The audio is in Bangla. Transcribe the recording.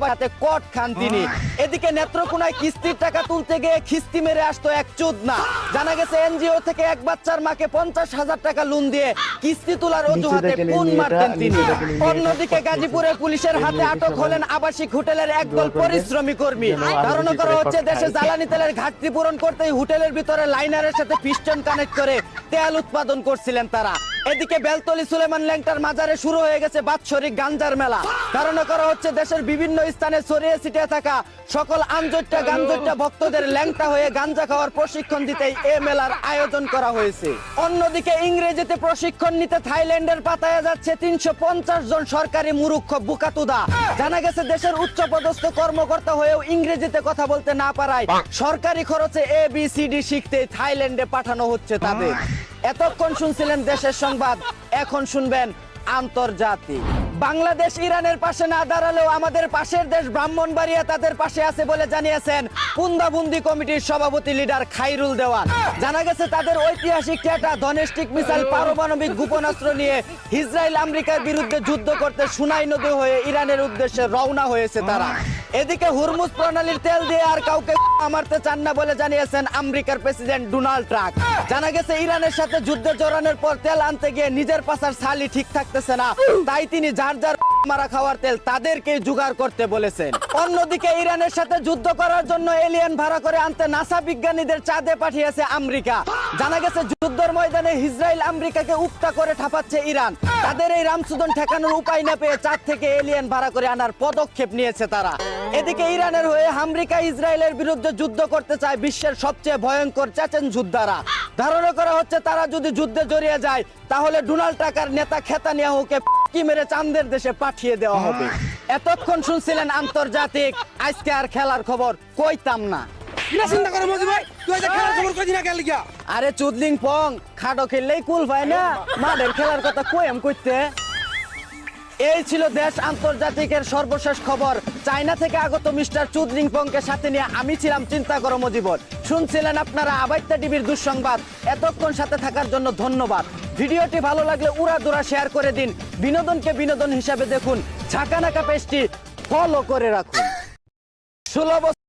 বাড়াতে কট খান তিনি। এদিকে নেত্রকোনায় কিস্তির টাকা তুলতে গিয়ে খিস্তি মেরে আসতো এক চোদনা। জানা গেছে এনজিও থেকে এক বাচ্চার মাকে 50,000 টাকা লোন দিয়ে কিস্তি তোলার অজুহাতে ফোন মারতেন তিনি। অন্যদিকে গাজীপুরে পুলিশের হাতে আটক হলেন আবাসিক হোটেলের একদল পরিশ্রমী কর্মী। ধারণা করা হচ্ছে দেশে জ্বালানি তেলের ঘাটতি পূরণ করতেই হোটেলের ভিতরে লাইনারের সাথে পিস্টন কানেক্ট করে তেল উৎপাদন করছিলেন তারা। এদিকে বেলতলি সুলেমান ল্যাংটার মাজারে শুরু হয়ে গেছে বাৎসরিক গাঞ্জার মেলা। ধারণা করা হচ্ছে দেশের বিভিন্ন স্থানে ছড়িয়ে ছিটিয়ে থাকা সকল আঞ্জট্টা গাঞ্জট্টা ভক্তদের ল্যাংটা হয়ে গাঞ্জা খাওয়ার প্রশিক্ষণ দিতেই এ মেলার আয়োজন করা হয়েছে। অন্যদিকে ইংরেজিতে প্রশিক্ষণ নিতে থাইল্যান্ডের পাতায় যাচ্ছে 350 জন সরকারি মুরুক্ষ বুকাতুদা। জানা গেছে দেশের উচ্চপদস্থ কর্মকর্তা হয়েও ইংরেজিতে কথা বলতে না পারায় সরকারি খরচে ABCD শিখতে থাইল্যান্ডে পাঠানো হচ্ছে তাদের। এতক্ষণ শুনছিলেন দেশের সংবাদ, এখন শুনবেন আন্তর্জাতিক। বাংলাদেশ ইরানের পাশে না দাঁড়ালেও আমাদের পাশের দেশ ব্রাহ্মণবাড়িয়া তাদের পাশে আছে বলে জানিয়েছেন পুন্দাবুন্দি কমিটির সভাপতি লিডার খাইরুল দেওয়ান। জানা গেছে তাদের ঐতিহাসিক টেটা ধনেস্টিক মিসাইল পারমাণবিক গোপনাস্ত্র নিয়ে ইসরায়েল আমেরিকার বিরুদ্ধে যুদ্ধ করতে সুনাই নদী হয়ে ইরানের উদ্দেশ্যে রওনা হয়েছে তারা। এদিকে হুরমুজ প্রণালীর তেল দিয়ে আর কাউকে মারতে চান না বলে জানিয়েছেন আমেরিকার প্রেসিডেন্ট ডোনাল্ড ট্রাম্প। জানা গেছে ইরানের সাথে যুদ্ধে জড়ানোর পর তেল আনতে গিয়ে নিজের পাশার ছালি ঠিক থাকতেছে না, তাই তিনি যার যার মারা খাওয়ার তেল তাদেরকে জোগাড় করতে বলেছেন। অন্যদিকে ইরানের সাথে যুদ্ধ করার জন্য এলিয়েন ভাড়া করে আনতে নাসা বিজ্ঞানীদের চাঁদে পাঠিয়েছে আমেরিকা। জানা গেছে যুদ্ধের ময়দানে ইসরায়েল আমেরিকাকে উপটা করে ঠাপাচ্ছে ইরান। তাদের এই রামসুদন ঠেকানোর উপায় না পেয়ে চাঁদ থেকে এলিয়েন ভাড়া করে আনার পদক্ষেপ নিয়েছে তারা। এদিকে ইরানের হয়ে আমেরিকা ইসরায়েলের বিরুদ্ধে যুদ্ধ করতে চায় বিশ্বের সবচেয়ে ভয়ঙ্কর চেচেন যোদ্ধারা। ধারণা করা হচ্ছে তারা যদি যুদ্ধে জড়িয়ে যায় তাহলে ডোনাল্ড ট্রাম্পের নেতা নেতানিয়াহুকে কি মেরে চাঁদের দেশে পাঠিয়ে দেওয়া হবে। এতক্ষণ শুনছিলেন আন্তর্জাতিক, আজকে আর খেলার খবর কইতাম না। আরে চুদলিং পং খাটো খেললেই কুল পায় না, মাঠের খেলার কথা কইম কইতে। এই ছিল দেশ আন্তর্জাতিকের সর্বশেষ খবর। চায়না থেকে আগত মিস্টার চুদলিং পংকে সাথে নিয়ে আমি ছিলাম চিন্তা করো মজিবর। শুনছিলেন আপনারা আবাইত্যা টিভির দুঃসংবাদ। এতক্ষণ সাথে থাকার জন্য ধন্যবাদ। ভিডিওটি ভালো লাগলে উড়াদুরা শেয়ার করে দিন। বিনোদনকে বিনোদন হিসাবে দেখুন। ঝাঁকানাকা পেজটি ফলো করে রাখুন। 16